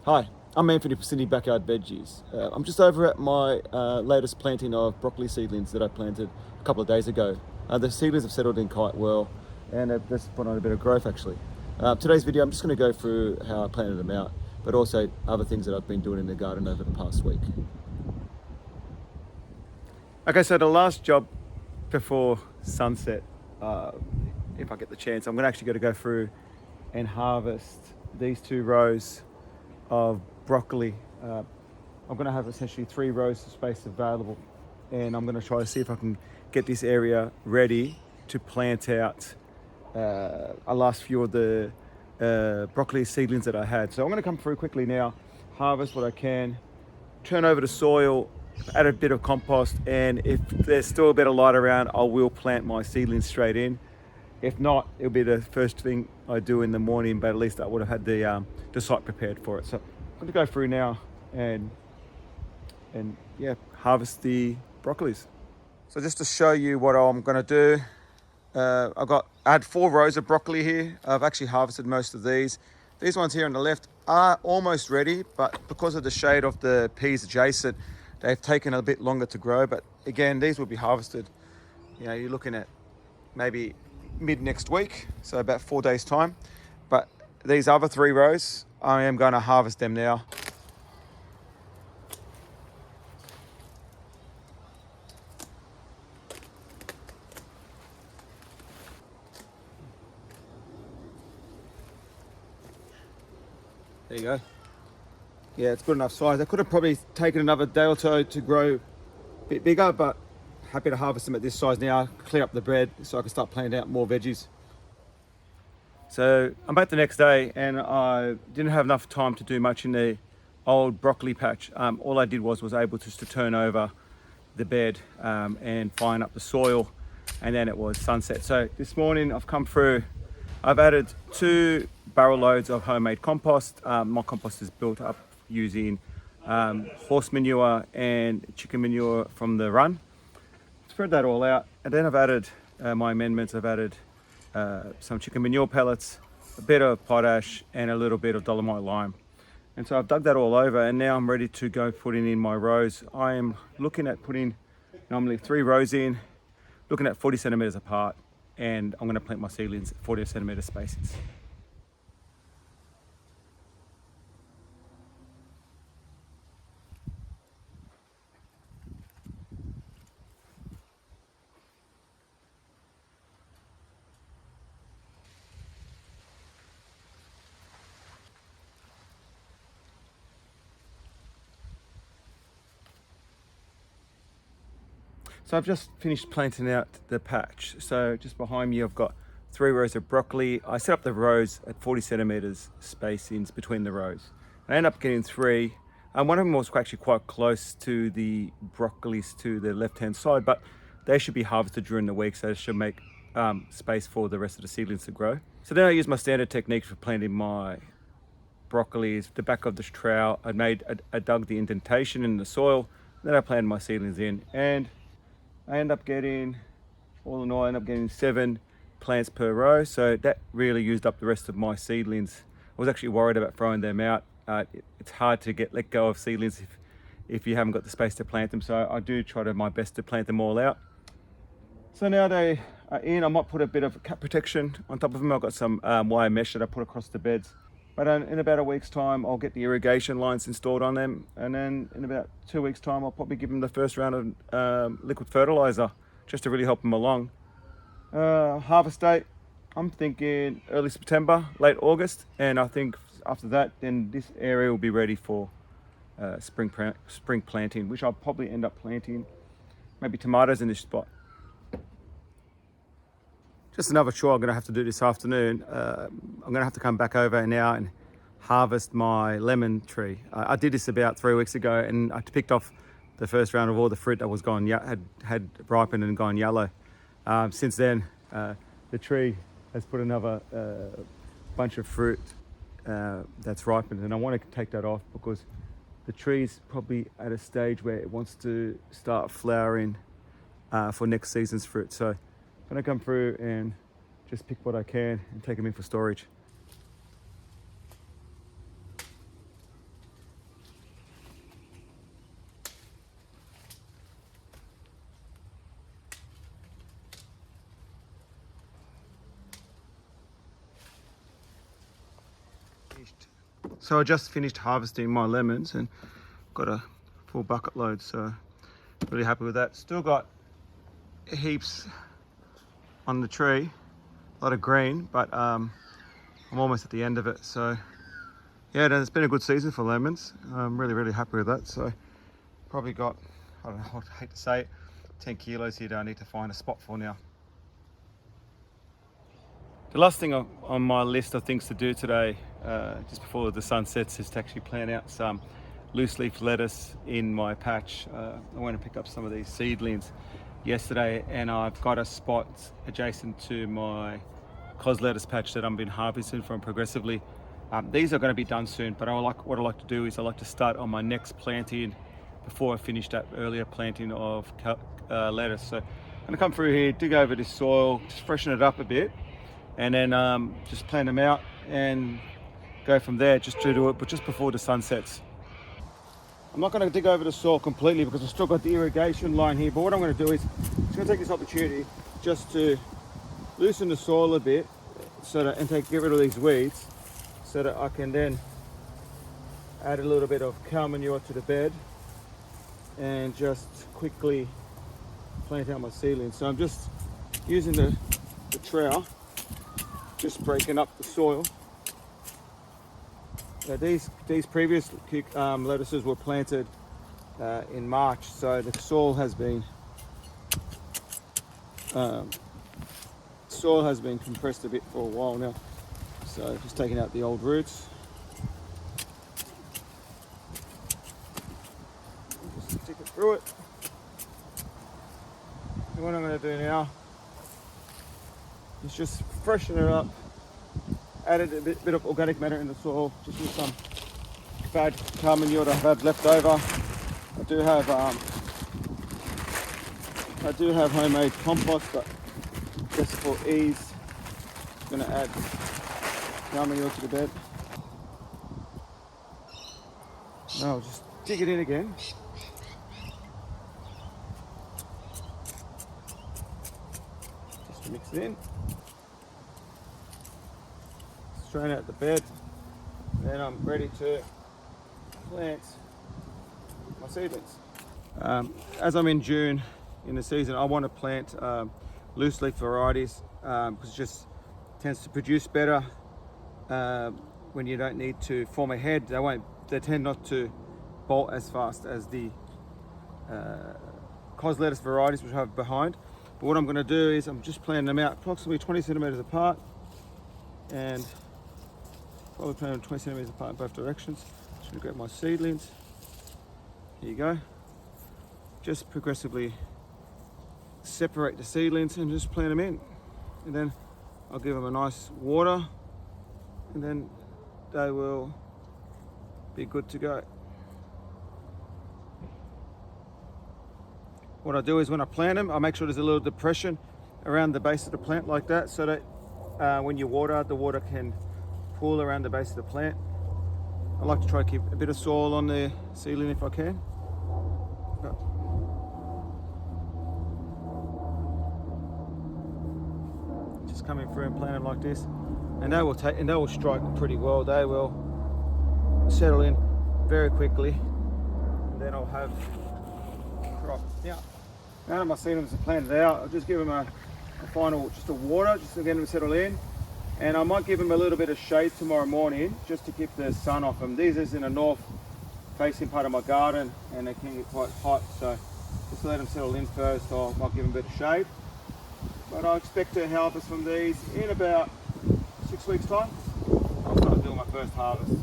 Hi, I'm Anthony from Sydney Backyard Veggies. I'm just over at my latest planting of broccoli seedlings that I planted a couple of days ago. The seedlings have settled in quite well and they've just put on a bit of growth actually. Today's video I'm just going to go through how I planted them out, but also other things that I've been doing in the garden over the past week. Okay, so the last job before sunset, if I get the chance, I'm actually going to go through and harvest these 2 rows of broccoli. I'm going to have essentially 3 rows of space available, and I'm going to try to see if I can get this area ready to plant out a last few of the broccoli seedlings that I had. So I'm going to come through quickly now, harvest what I can, turn over the soil, add a bit of compost, and if there's still a bit of light around, I will plant my seedlings straight in. If not, it'll be the first thing I do in the morning, but at least I would have had the site prepared for it. So I'm going to go through now and yeah, harvest the broccolis. So just to show you what I'm going to do, I had 4 rows of broccoli here. I've actually harvested most of these. These ones here on the left are almost ready, but because of the shade of the peas adjacent, they've taken a bit longer to grow. But again, these will be harvested. You know, you're looking at maybe mid next week, so about 4 days time. But these other 3 rows, I am going to harvest them now. There you go. Yeah, it's good enough size. I could have probably taken another day or two to grow a bit bigger, but happy to harvest them at this size now, clear up the bed so I can start planting out more veggies. So I'm back the next day and I didn't have enough time to do much in the old broccoli patch. All I did was able just to turn over the bed and fine up the soil, and then it was sunset. So this morning I've come through, I've added 2 barrel loads of homemade compost. My compost is built up using horse manure and chicken manure from the run. Spread that all out, and then I've added my amendments. I've added some chicken manure pellets, a bit of potash, and a little bit of dolomite lime. And so I've dug that all over, and now I'm ready to go putting in my rows. I am looking at putting normally 3 rows in, looking at 40 centimeters apart, and I'm going to plant my seedlings at 40 centimeter spaces. So I've just finished planting out the patch. So just behind me, I've got 3 rows of broccoli. I set up the rows at 40 centimeters spacings between the rows. I ended up getting 3. One of them was actually quite close to the broccolis to the left-hand side, but they should be harvested during the week, so it should make space for the rest of the seedlings to grow. So then I used my standard technique for planting my broccolis. The back of this trowel, I dug the indentation in the soil, then I planted my seedlings in, and I end up getting, all in all, I end up getting 7 plants per row. So that really used up the rest of my seedlings. I was actually worried about throwing them out. It's hard to let go of seedlings if you haven't got the space to plant them. So I do try my best to plant them all out. So now they are in. I might put a bit of cat protection on top of them. I've got some wire mesh that I put across the beds. But in about a week's time, I'll get the irrigation lines installed on them. And then in about 2 weeks' time, I'll probably give them the first round of liquid fertilizer just to really help them along. Harvest date, I'm thinking early September, late August. And I think after that, then this area will be ready for spring planting, which I'll probably end up planting maybe tomatoes in this spot. Just another chore I'm going to have to do this afternoon. I'm going to have to come back over now and harvest my lemon tree. I did this about 3 weeks ago, and I picked off the first round of all the fruit that was gone, had ripened and gone yellow. Since then, the tree has put another bunch of fruit that's ripened, and I want to take that off because the tree's probably at a stage where it wants to start flowering for next season's fruit. So I'm going to come through and just pick what I can and take them in for storage. I just finished harvesting my lemons and got a full bucket load, so really happy with that. Still got heaps on the tree, a lot of green, but I'm almost at the end of it. So yeah, it's been a good season for lemons. I'm really happy with that. So probably got, I don't know, I hate to say it, 10 kilos here that I need to find a spot for now. The last thing on my list of things to do today, just before the sun sets, is to actually plant out some loose leaf lettuce in my patch. I went and picked up some of these seedlings yesterday, and I've got a spot adjacent to my cos lettuce patch that I've been harvesting from progressively. These are going to be done soon, but what I like to do is I like to start on my next planting before I finish that earlier planting of lettuce. So I'm going to come through here, dig over this soil, just freshen it up a bit, and then just plant them out and go from there, just to do it, but just before the sun sets. I'm not going to dig over the soil completely because I've still got the irrigation line here, but what I'm going to do is I'm going to take this opportunity just to loosen the soil a bit and get rid of these weeds, so that I can then add a little bit of cow manure to the bed and just quickly plant out my seedlings. So I'm just using the trowel, just breaking up the soil. Now these previous lettuces were planted in March, so the soil has been compressed a bit for a while now. So just taking out the old roots. Just stick it through it. And what I'm going to do now is just freshen it up. Added a bit of organic matter in the soil, just with some bad cow manure that I've had left over. I do have homemade compost, but just for ease, I'm going to add cow manure to the bed. Now I'll just dig it in again. Just mix it in. Strain out the bed, then I'm ready to plant my seedlings. As I'm in June in the season, I want to plant loose leaf varieties because it just tends to produce better when you don't need to form a head. They tend not to bolt as fast as the cos lettuce varieties which I have behind. But what I'm going to do is I'm just planting them out approximately 20 centimeters apart, and probably plant them 20 centimeters apart in both directions. Just going to grab my seedlings. Here you go. Just progressively separate the seedlings and just plant them in, and then I'll give them a nice water, and then they will be good to go. What I do is when I plant them, I make sure there's a little depression around the base of the plant like that, so that when you water, the water can pool around the base of the plant. I like to try to keep a bit of soil on the seedling if I can. Just coming through and plant them like this, and they will strike pretty well. They will settle in very quickly, and then I'll have crop. Now that my seedlings are planted out, I'll just give them a final water just to get them to settle in. And I might give them a little bit of shade tomorrow morning just to keep the sun off them. These is in a north facing part of my garden and they can get quite hot, so just to let them settle in first, I might give them a bit of shade. But I expect to harvest from these in about 6 weeks time. I'll start doing my first harvest.